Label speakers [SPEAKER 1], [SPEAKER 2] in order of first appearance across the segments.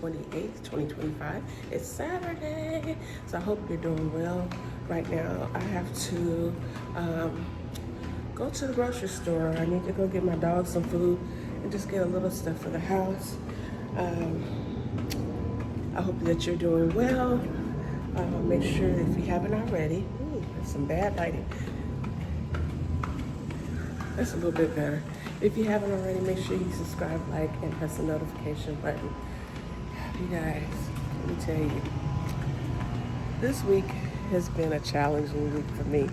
[SPEAKER 1] 28th, 2025. It's Saturday, so I hope you're doing well. Right now, I have to go to the grocery store. I need to go get my dog some food and just get a little stuff for the house. I hope that you're doing well. Make sure if you haven't already, that's some bad lighting. That's a little bit better. If you haven't already, make sure you subscribe, like, and press the notification button. You guys, let me tell you, this week has been a challenging week for me.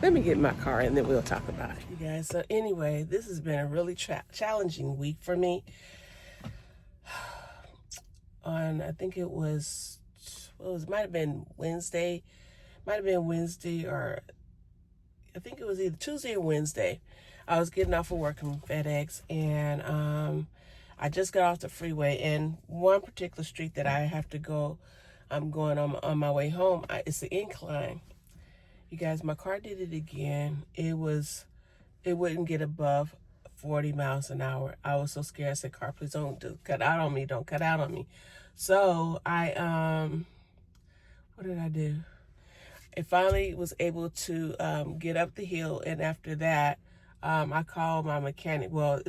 [SPEAKER 1] Let me get in my car and then we'll talk about it, you guys. So anyway, this has been a really challenging week for me. I think it was, might have been Wednesday, or I think it was either Tuesday or Wednesday. I was getting off of work from FedEx, and I just got off the freeway, and one particular street that I have to go, I'm going on my way home, it's an incline. You guys, my car did it again. It wouldn't get above 40 miles an hour. I was so scared. I said, car, please don't cut out on me. Don't cut out on me. So I, what did I do? I finally was able to get up the hill, and after that, I called my mechanic. Well,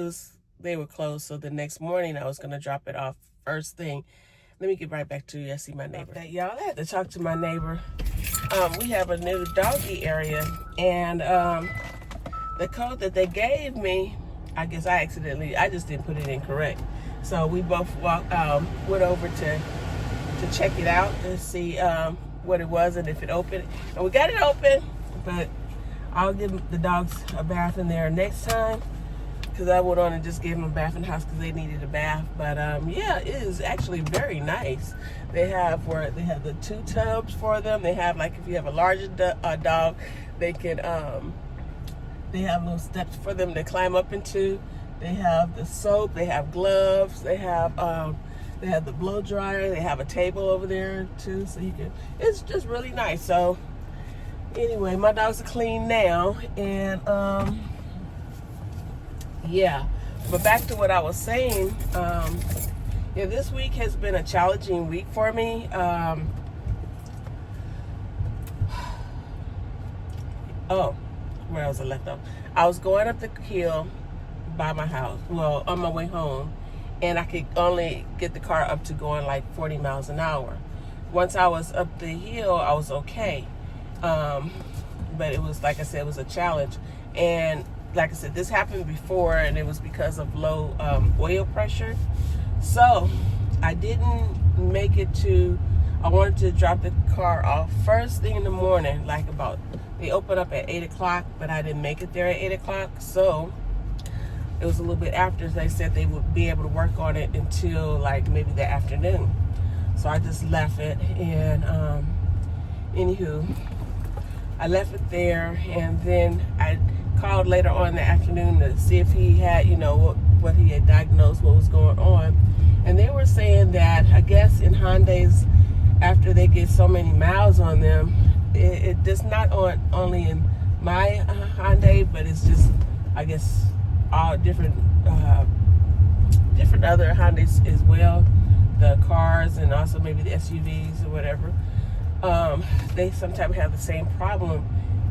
[SPEAKER 1] they were closed, so the next morning I was gonna drop it off first thing. Let me get right back to you. I see my neighbor. Y'all, I had to talk to my neighbor. We have a new doggy area, and the code that they gave me, I guess I just didn't put it in correct. So we both went over to check it out to see what it was and if it opened. And we got it open, but I'll give the dogs a bath in there next time, because I went on and just gave them a bath in the house because they needed a bath. But yeah, it is actually very nice. They have the 2 tubs for them. They have, like, if you have a larger dog, they can they have little steps for them to climb up into. They have the soap. They have gloves. They have the blow dryer. They have a table over there too, so you can. It's just really nice. So anyway, my dogs are clean now, and yeah. But back to what I was saying. Yeah, this week has been a challenging week for me. Where was I left off? I was going up the hill by my house, well, on my way home, and I could only get the car up to going like 40 miles an hour. Once I was up the hill, I was okay. But it was, like I said, it was a challenge. And like I said, this happened before, and it was because of low oil pressure. So I didn't make it I wanted to drop the car off first thing in the morning, like they open up at 8 o'clock, but I didn't make it there at 8 o'clock. So it was a little bit after. They said they would be able to work on it until like maybe the afternoon. So I just left it, and anywho, I left it there, and then I called later on in the afternoon to see if he had, what he had diagnosed, what was going on. And they were saying that, I guess in Hyundais, after they get so many miles on them, it does not only in my Hyundai, but it's just, I guess, all different other Hyundais as well, the cars and also maybe the SUVs or whatever. They sometimes have the same problem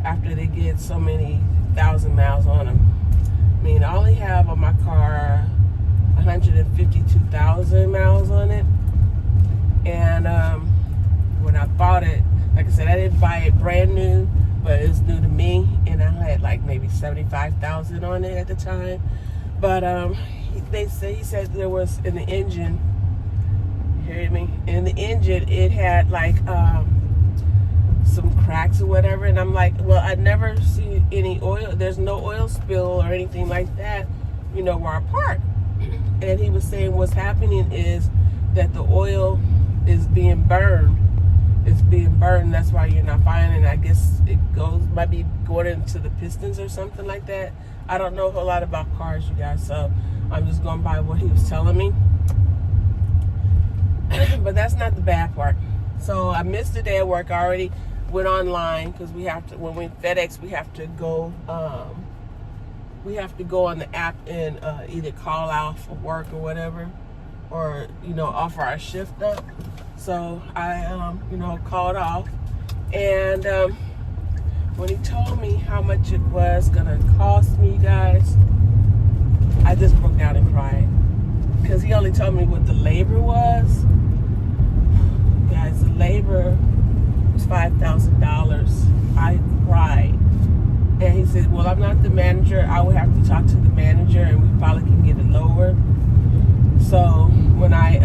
[SPEAKER 1] after they get so many thousand miles on them. I mean, I only have on my car 152,000 miles on it, and when I bought it, like I said, I didn't buy it brand new, but it was new to me, and I had like maybe 75,000 on it at the time. But he said there was in the engine, you hear me? In the engine, it had like some cracks or whatever, and I'm like, well, I never see any oil. There's no oil spill or anything like that, where I park. And he was saying what's happening is that the oil is being burned. It's being burned. That's why you're not finding it. I guess it might be going into the pistons or something like that. I don't know a whole lot about cars, you guys, so I'm just going by what he was telling me. But that's not the bad part. So I missed a day at work. I already went online because we have to, when we FedEx, we have to go we have to go on the app and either call out for work or whatever, or offer our shift up. So I called off, and when he told me how much it was gonna cost me, guys, I just broke down and cried, because he only told me what the labor was. Guys, the labor was $5,000. I cried. And he said, well, I'm not the manager. I would have to talk to the manager, and we probably can get it lower. So when I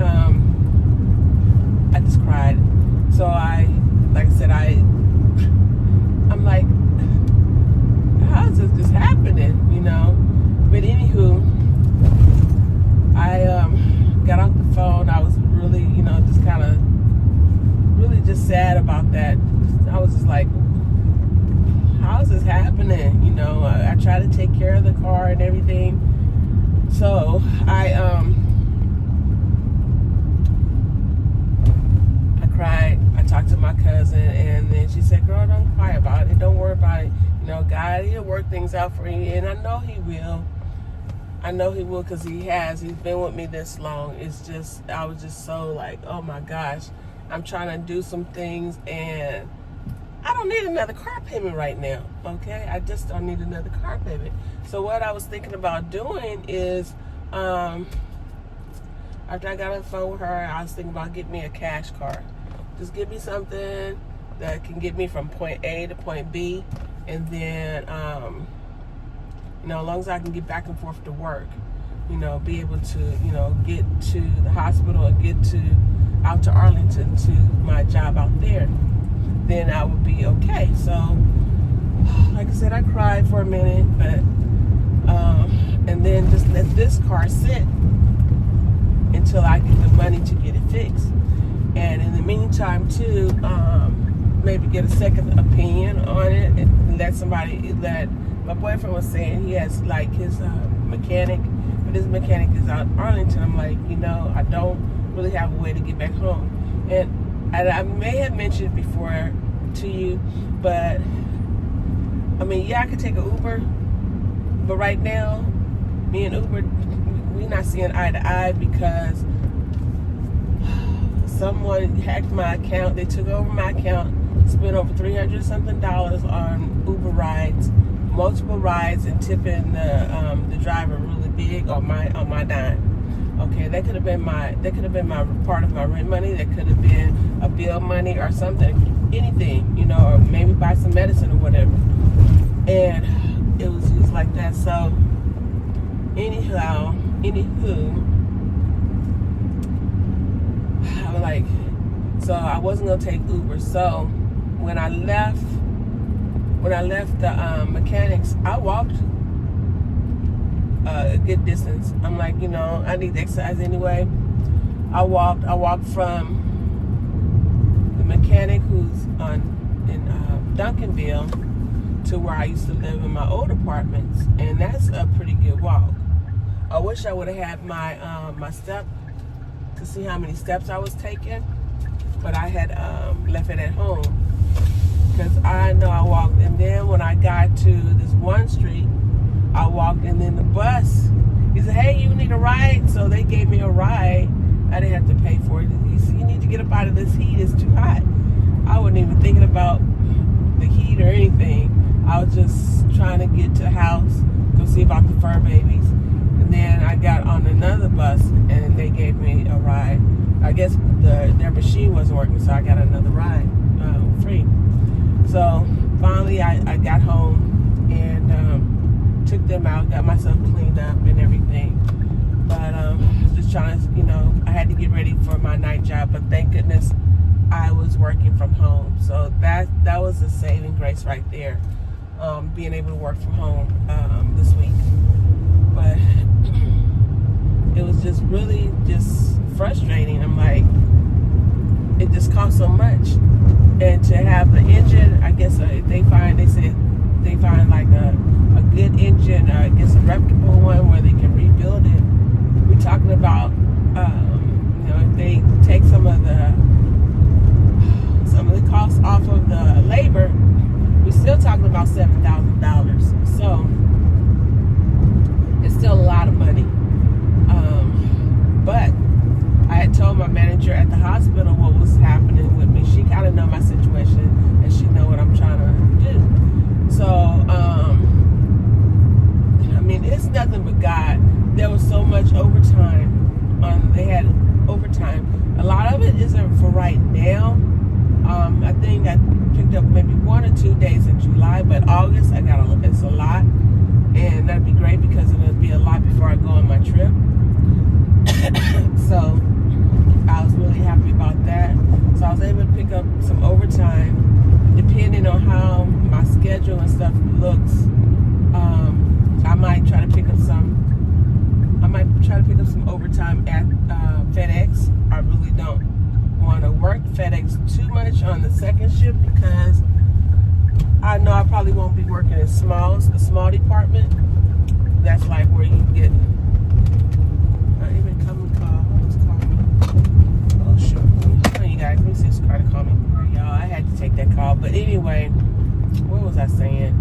[SPEAKER 1] just cried. So I'm like, how is this just happening, But anywho, I got off the phone. I was really, just kind of really just sad about that. I was just like, how is this happening? I try to take care of the car and everything. So I cried. I talked to my cousin, and then she said, girl, don't cry about it. Don't worry about it. God, he'll work things out for you, and I know he will. I know he will, because he has. He's been with me this long. It's just, I was just so like, oh my gosh, I'm trying to do some things, and I don't need another car payment right now, okay? I just don't need another car payment. So what I was thinking about doing is, after I got on the phone with her, I was thinking about getting me a cash car. Just give me something that can get me from point A to point B, and then, as long as I can get back and forth to work, be able to, get to the hospital and get out to Arlington to my job out there, then I would be okay. So, like I said, I cried for a minute, but, and then just let this car sit until I get the money to get it fixed. And in the meantime, too, maybe get a second opinion on it, and let somebody that my boyfriend was saying he has like his mechanic, but his mechanic is out in Arlington. I'm like, I don't really have a way to get back home. And I may have mentioned before to you, but I could take an Uber, but right now, me and Uber, we're not seeing eye to eye, because someone hacked my account. They took over my account, spent over $300 something on Uber rides, multiple rides, and tipping the driver really big on my dime. Okay, that could have been my part of my rent money. That could have been a bill money or something, anything, or maybe buy some medicine or whatever. And it was just like that. So anywho, I'm like, so I wasn't gonna take Uber. So when I left the mechanics, I walked a good distance. I'm like, I need to exercise anyway. I walked from the mechanic who's in Duncanville to where I used to live in my old apartments, and that's a pretty good walk. I wish I would have had my my step to see how many steps I was taking, but I had left it at home, because I know I walked. And then when I got to this one street, I walked, and then the bus, he said, hey, you need a ride? So they gave me a ride. I didn't have to pay for it. He said, you need to get up out of this heat. It's too hot. I wasn't even thinking about the heat or anything. I was just trying to get to the house, go see about the fur babies. And then I got on another bus, and they gave me a ride. I guess their machine wasn't working, so I got another ride free. So finally, I got home and took them out, got myself cleaned up and everything. But just trying to, I had to get ready for my night job. But thank goodness I was working from home. So that was a saving grace right there, being able to work from home this week. But it was just really just frustrating. I'm like, it just costs so much. And to have the engine, I guess they said they find like a good engine, I guess a reputable one where they can rebuild it. We're talking about, if they take some of the costs off of the labor, we're still talking about $7,000. So my trip. So I was really happy about that. So I was able to pick up some overtime, depending on how my schedule and stuff looks. I might try to pick up some. Overtime at FedEx. I really don't want to work FedEx too much on the second shift because I know I probably won't be working in the small department. That's like where you get even coming call. Who's calling me? Oh shoot! Hold on, you guys. Let me see who's trying to call me. Y'all, I had to take that call. But anyway, what was I saying?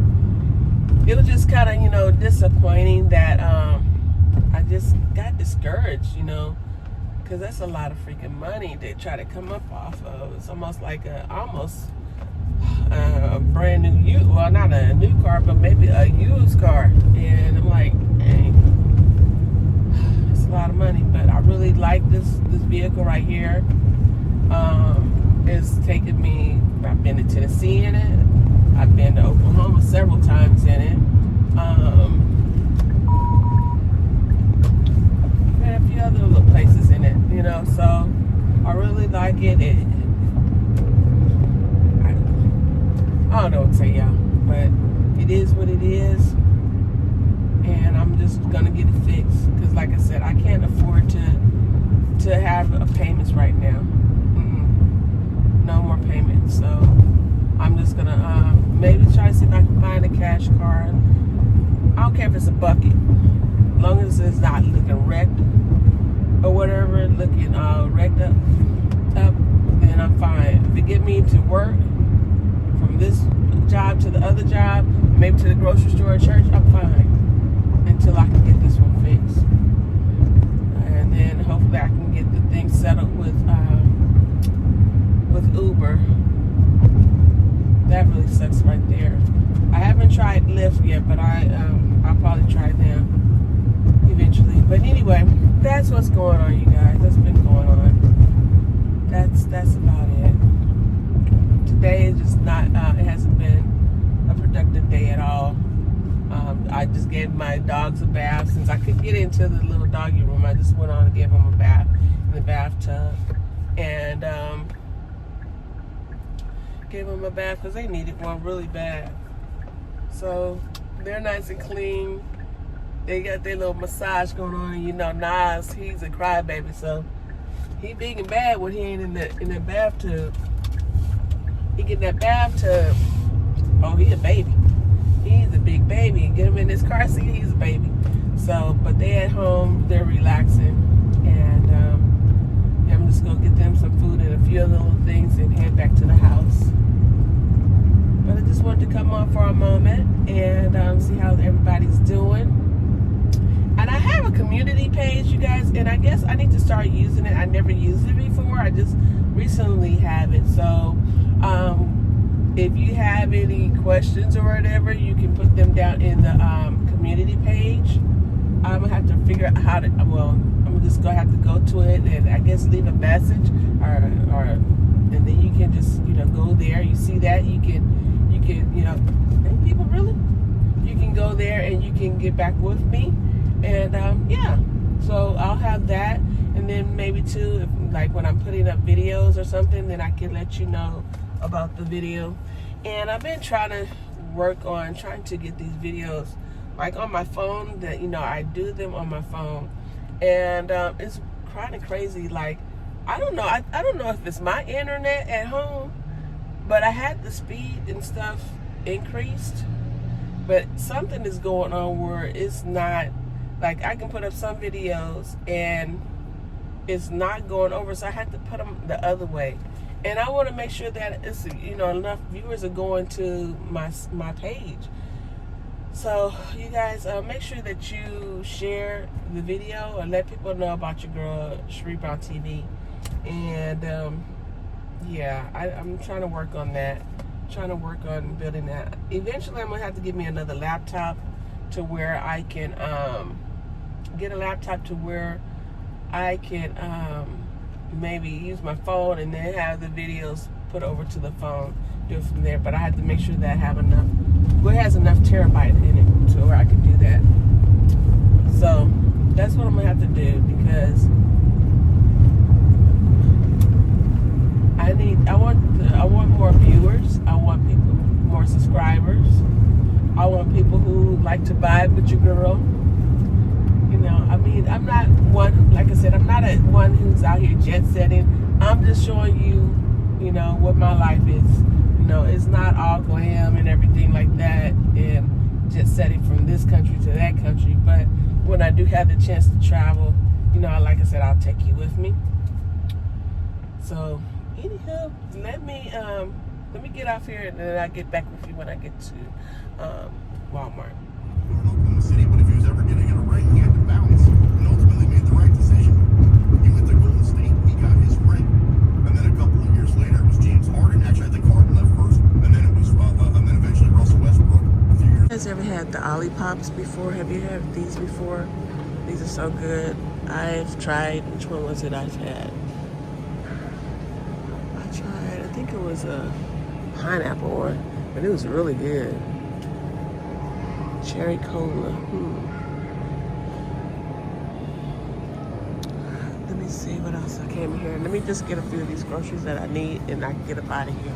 [SPEAKER 1] It was just kind of disappointing that I just got discouraged, because that's a lot of freaking money to try to come up off of. It's almost like a brand new, well, not a new car, but maybe a used car. And I'm like, dang, it's a lot of money. But I really like this vehicle right here. It's taken me, I've been to Tennessee in it. I've been to Oklahoma several times in it. And a few other little places in it, so I really like it. I don't know what to say, y'all, but it is what it is, and I'm just gonna get it fixed, because like I said, I can't afford to have payments right now. No more payments, so I'm just gonna maybe try to see if I can find a cash card. I don't care if it's a bucket, as long as it's not looking wrecked or whatever, looking wrecked up, then I'm fine. If it get me to work from this job to the other job, maybe to the grocery store or church, I'm fine until I can get this one fixed. And then hopefully I can get the thing settled with Uber. That really sucks right there. I haven't tried Lyft yet, but I'll probably try them eventually. But anyway, that's what's going on, you guys. That's been going on. That's about it. Today is just not. It hasn't been a productive day at all. I just gave my dogs a bath since I couldn't get into the little doggy room. I just went on and gave them a bath in the bathtub, and gave them a bath because they needed one really bad. So they're nice and clean. They got their little massage going on. Nas, he's a crybaby, so he big and bad when he ain't in the bathtub. He get in that bathtub. Oh, he a baby. He's a big baby. Get him in his car seat, he's a baby. So, but they at home, they're relaxing, and I'm just gonna get them some food and a few other little things and head back to the house. But I just wanted to come on for a moment and see how everybody's doing. And I have a community page, you guys, and I guess I need to start using it. I never used it before. I just recently have it. So if you have any questions or whatever, you can put them down in the community page. I'm going to have to figure out how to, I'm just going to have to go to it and I guess leave a message or and then you can just, go there. You see that, you can, people really, you can go there and you can get back with me. And yeah, so I'll have that, and then maybe too, if, like when I'm putting up videos or something, then I can let you know about the video. And I've been trying to work on trying to get these videos like on my phone, that I do them on my phone, and it's kind of crazy. Like I don't know, I don't know if it's my internet at home, but I had the speed and stuff increased, but something is going on where it's not. Like I can put up some videos and it's not going over, so I had to put them the other way. And I want to make sure that it's enough viewers are going to my page. So you guys make sure that you share the video and let people know about your girl Sherri Brown TV. And yeah, I'm trying to work on that. Trying to work on building that. Eventually, I'm gonna have to get me another laptop to where I can get a laptop to where I can maybe use my phone and then have the videos put over to the phone, do it from there. But I have to make sure that I have enough, it has enough terabyte in it to where I can do that. So That's what I'm gonna have to do, because I want more viewers. I want people, more subscribers. I want people who like to vibe with your girl. You know, I mean, I'm not one, like I said, I'm not one who's out here jet setting. I'm just showing you, you know, what my life is. You know, it's not all glam and everything like that, and jet setting from this country to that country. But when I do have the chance to travel, you know, like I said, I'll take you with me. So, anyhow, let me get off here, and then I'll get back with you when I get to Walmart.
[SPEAKER 2] Oklahoma City, but if he was ever going to get a ring, he had to bounce, and ultimately made the right decision. He went to Golden State, he got his ring, and then a couple of years later, it was James Harden. Actually, I think Harden left first, and then it was, and then eventually Russell Westbrook. A few years.
[SPEAKER 1] You guys ever had the Olippops before? Have you had these before? These are so good. I've tried. Which one was it I've had? I think it was a pineapple one, but it was really good. Cherry cola. Let me see what else I came here. Let me just get a few of these groceries that I need, and I can get up out of here.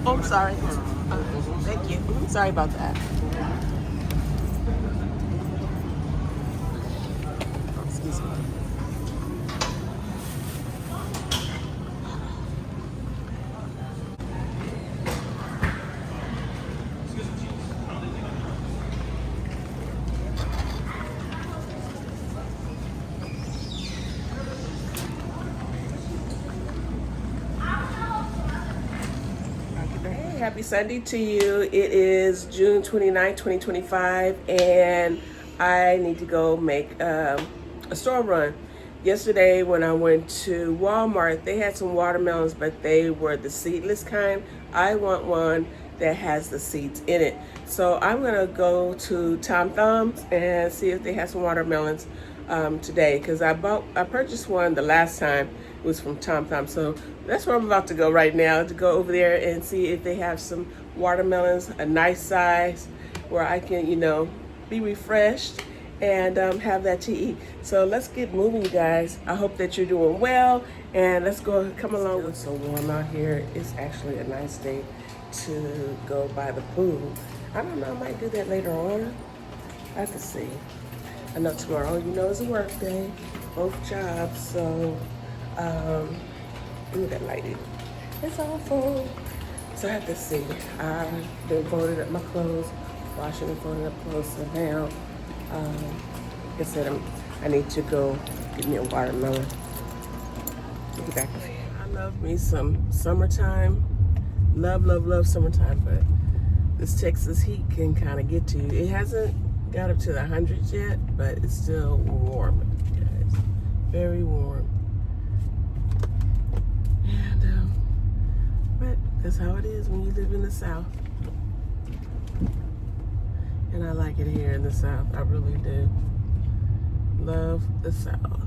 [SPEAKER 1] Oh, I'm sorry. Thank you. Sorry about that. Oh, excuse me. Happy Sunday to you. It is June 29, 2025, and I need to go make a store run. Yesterday when I went to Walmart, they had some watermelons, but they were the seedless kind. I want one that has the seeds in it. So I'm gonna go to Tom Thumb's and see if they have some watermelons today, because I purchased one the last time. It was from Tom Thumb. So that's where I'm about to go right now, to go over there and see if they have some watermelons, a nice size, where I can, you know, be refreshed and have that to eat. So let's get moving, you guys. I hope that you're doing well, and let's go, come along. It's so warm out here. It's actually a nice day to go by the pool. I don't know, I might do that later on. I have to see. I know tomorrow, you know, is a work day, both jobs, so ooh, that lighting, it's awful. So I have to see. I've been folding up my clothes, washing and folding up clothes. So now, like I said, I need to go get me a watermelon. Get back here. I love me some summertime. Love, love, love summertime, but this Texas heat can kind of get to you. It hasn't got up to the hundreds yet, but it's still warm, guys. Very warm. And but that's how it is when you live in the South. And I like it here in the South. I really do. Love the South.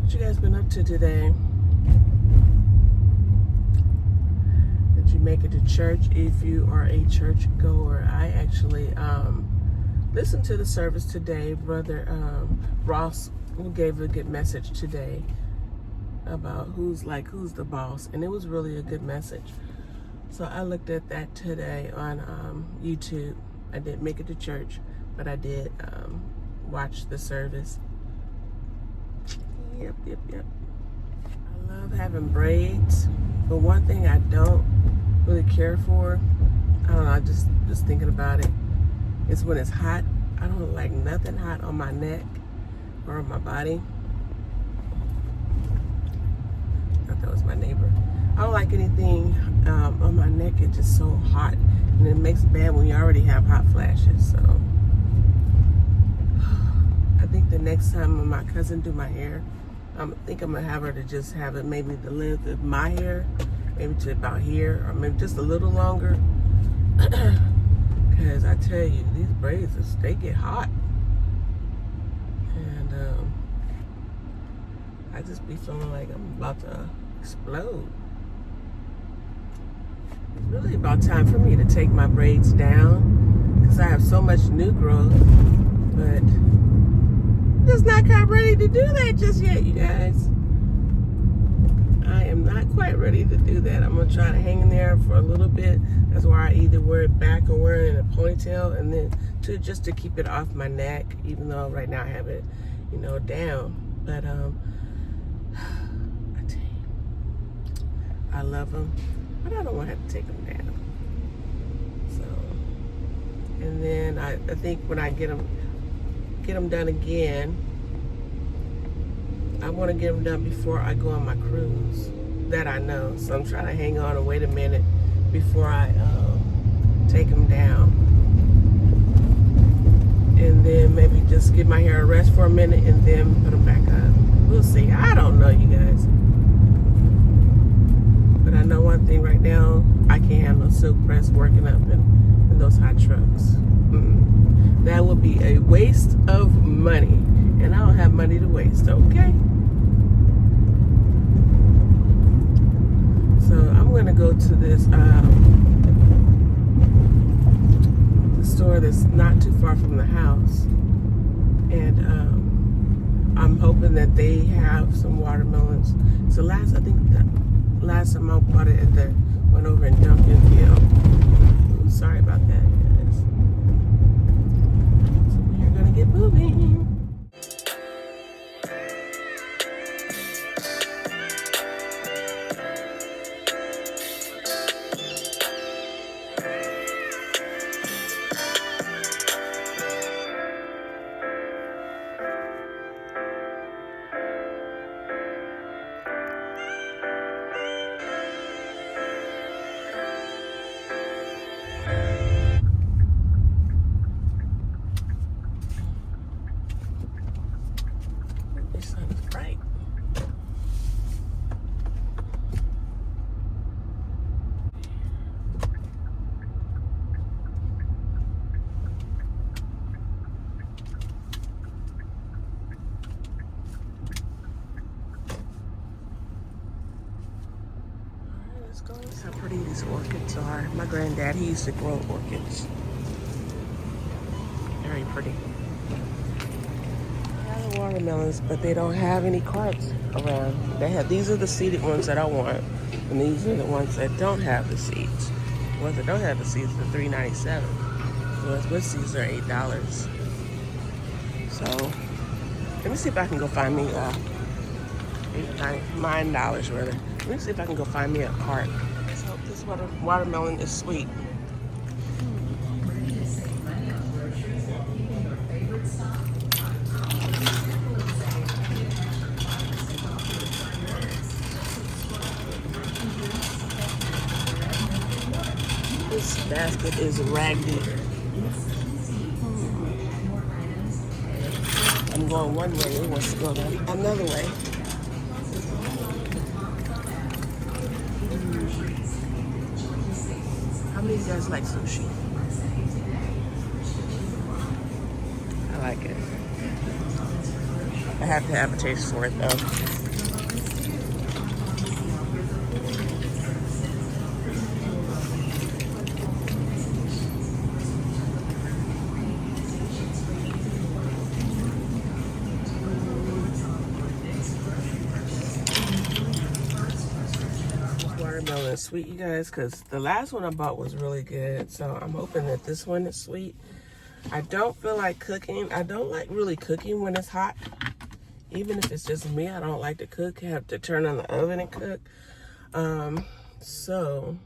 [SPEAKER 1] What you guys been up to today? Did you make it to church? If you are a church goer, I actually listened to the service today. Brother Ross gave a good message today about who's the boss, and it was really a good message. So I looked at that today on YouTube. I didn't make it to church, but I did watch the service. Yep. I love having braids, but one thing I don't really care for, I don't know, just thinking about it, is when it's hot. I don't like nothing hot on my neck or on my body. I thought that was my neighbor. I don't like anything on my neck. It's just so hot, and it makes it bad when you already have hot flashes. So I think the next time when my cousin do my hair, I think I'm gonna have her to just have it maybe the length of my hair, maybe to about here, or maybe just a little longer. Because I tell you, these braids, they get hot, and I just be feeling like I'm about to explode. It's really about time for me to take my braids down, because I have so much new growth, but just not quite ready to do that just yet, you guys. I am not quite ready to do that. I'm gonna try to hang in there for a little bit. That's why I either wear it back or wear it in a ponytail, and then just to keep it off my neck, even though right now I have it, down. But I tell you, I love them, but I don't want to have to take them down. So, and then I think when I get them done again, I want to get them done before I go on my cruise. That I know. So I'm trying to hang on and wait a minute before I take them down. And then maybe just give my hair a rest for a minute and then put them back up. We'll see. I don't know, you guys. But I know one thing right now, I can't have no silk press working up in those hot trucks. That would be a waste of money. And I don't have money to waste, okay? So I'm gonna go to this store that's not too far from the house, and I'm hoping that they have some watermelons. So I think the last time I bought it went over in Duncanville. Ooh, sorry about that, guys. So we're gonna get moving. The sun is bright. Let's go. Look how pretty these orchids are. My granddad, he used to grow orchids. Very pretty. Watermelons, but they don't have any carts around. These are the seeded ones that I want, and these are the ones that don't have the seeds. The ones that don't have the seeds are $3.97. The ones with seeds are $8. So let me see if I can go find me $9 rather. Let me see if I can go find me a cart. So this watermelon is sweet. This basket is raggedy. I'm going one way, it wants to go another way. How many of you guys like sushi? I like it. I have to have a taste for it though. Watermelon is sweet, you guys, because the last one I bought was really good. So I'm hoping that this one is sweet. I don't feel like cooking. I don't like really cooking when it's hot. Even if it's just me, I don't like to cook. I have to turn on the oven and cook. So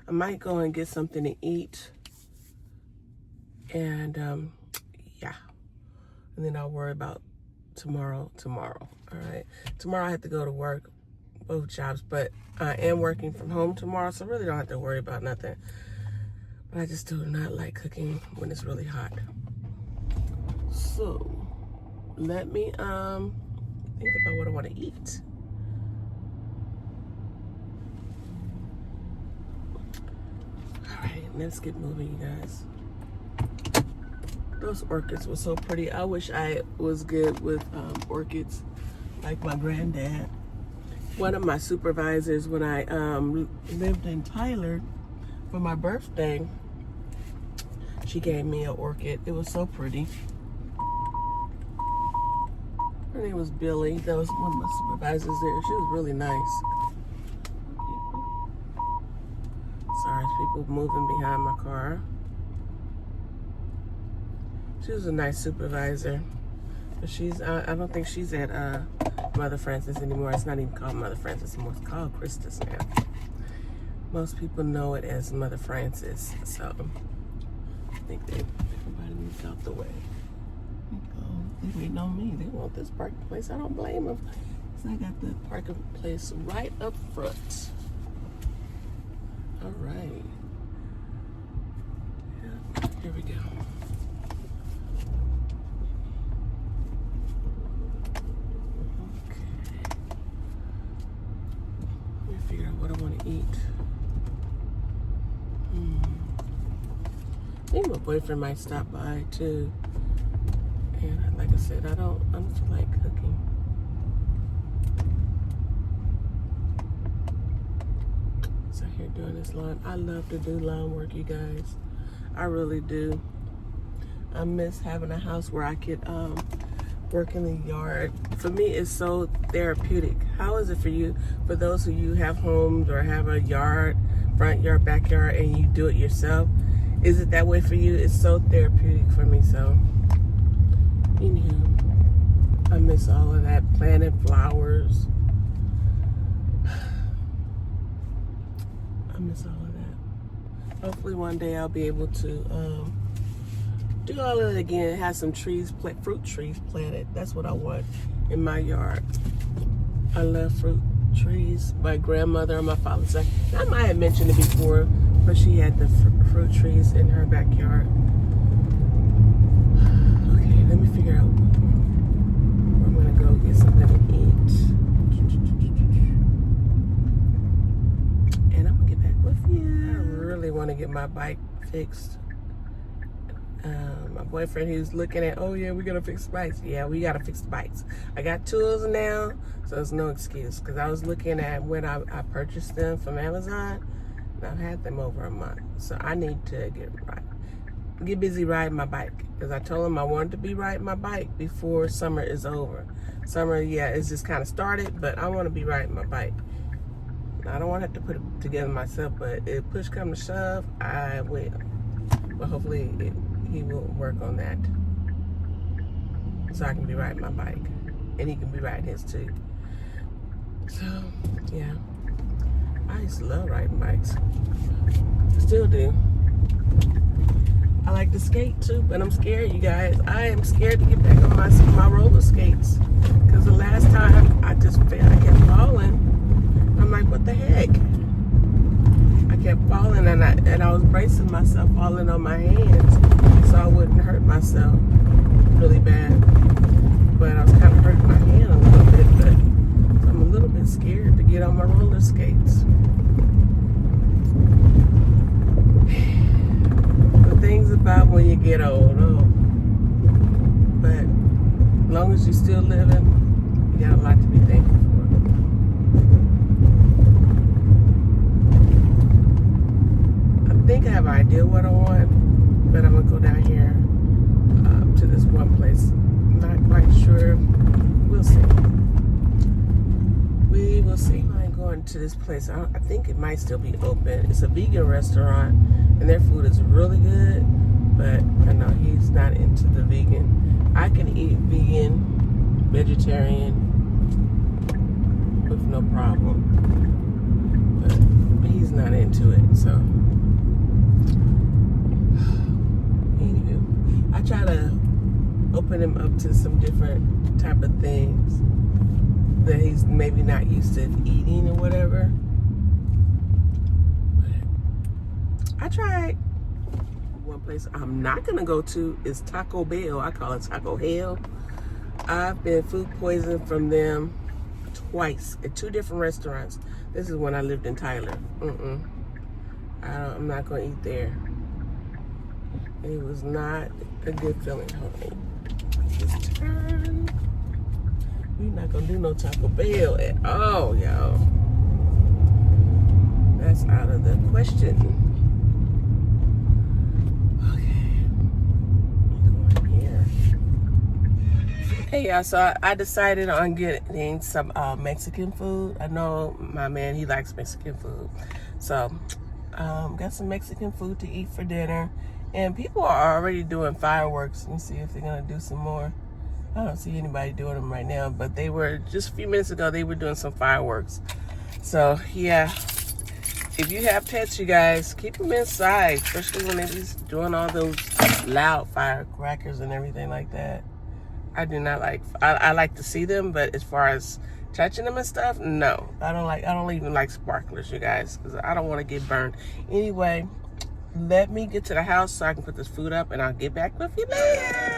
[SPEAKER 1] I might go and get something to eat. And yeah. And then I'll worry about tomorrow. All right. Tomorrow I have to go to work, both jobs, but I am working from home tomorrow, so I really don't have to worry about nothing. But I just do not like cooking when it's really hot. So let me think about what I want to eat. All right, let's get moving, you guys. Those orchids were so pretty. I wish I was good with orchids like my granddad. One of my supervisors, when I lived in Tyler for my birthday, she gave me an orchid. It was so pretty. Her name was Billy. That was one of my supervisors there. She was really nice. Sorry, people moving behind my car. She was a nice supervisor. But she's, I don't think she's at Mother Francis anymore. It's not even called Mother Francis anymore. It's called Christus now. Most people know it as Mother Francis. So I think everybody moved out the way. They waiting on me. They want this parking place. I don't blame them. So I got the parking place right up front. All right. Yeah, here we go. Figure out what I want to eat. I think my boyfriend might stop by too. And like I said, I don't like cooking. So here doing this lawn. I love to do lawn work, you guys. I really do. I miss having a house where I could work in the yard. For me, it's so therapeutic. How is it for you? For those of you who have homes or have a yard, front yard, backyard, and you do it yourself, is it that way for you? It's so therapeutic for me. So, anywho, I miss all of that. Planting flowers. I miss all of that. Hopefully one day I'll be able to do all of it again. Have some trees, fruit trees planted. That's what I want in my yard. I love fruit trees. My grandmother on my father's side, I might have mentioned it before, but she had the fruit trees in her backyard. Okay, let me figure out where I'm gonna go get something to eat. And I'm gonna get back with you. I really want to get my bike fixed. My boyfriend, he was looking at, oh yeah, we gotta fix the bikes. Yeah, we gotta fix the bikes. I got tools now, so there's no excuse. Because I was looking at when I purchased them from Amazon, and I've had them over a month. So I need to get busy riding my bike. Because I told him I wanted to be riding my bike before summer is over. Summer, yeah, it's just kind of started, but I want to be riding my bike. I don't want to have to put it together myself, but if push come to shove, I will. But hopefully he will work on that so I can be riding my bike and he can be riding his too. So yeah, I used to love riding bikes. Still do. I like to skate too, but I'm scared, you guys. I am scared to get back on my roller skates because the last time I just fell, I kept falling. I'm like, what the heck? I kept falling and I was bracing myself, falling on my hands so I wouldn't hurt myself really bad. But I was kind of hurting my hand a little bit, but I'm a little bit scared to get on my roller skates. The things about when you get old, oh. But as long as you're still living, you got a lot to be thankful for. I think I have an idea what I want, but I'm gonna go down here to this one place. Not quite sure. We'll see. We will see. I'm going to this place. I think it might still be open. It's a vegan restaurant, and their food is really good. But I know he's not into the vegan. I can eat vegan, vegetarian with no problem, but he's not into it. So, anywho, I try to open him up to some different type of things that he's maybe not used to eating or whatever. But I tried. One place I'm not gonna go to is Taco Bell. I call it Taco Hell. I've been food poisoned from them twice at 2 different restaurants. This is when I lived in Tyler. I'm not gonna eat there. It was not a good feeling. Hold on. Just turn. We're not gonna do no Taco Bell at all, y'all. That's out of the question. Hey y'all, so I decided on getting some Mexican food. I know my man, he likes Mexican food. So, got some Mexican food to eat for dinner. And people are already doing fireworks. Let me see if they're gonna do some more. I don't see anybody doing them right now, but they were, just a few minutes ago, they were doing some fireworks. So, yeah, if you have pets, you guys, keep them inside, especially when they're just doing all those loud firecrackers and everything like that. I do not like, I like to see them, but as far as touching them and stuff, no. I don't even like sparklers, you guys, because I don't want to get burned. Anyway, let me get to the house so I can put this food up, and I'll get back with you later.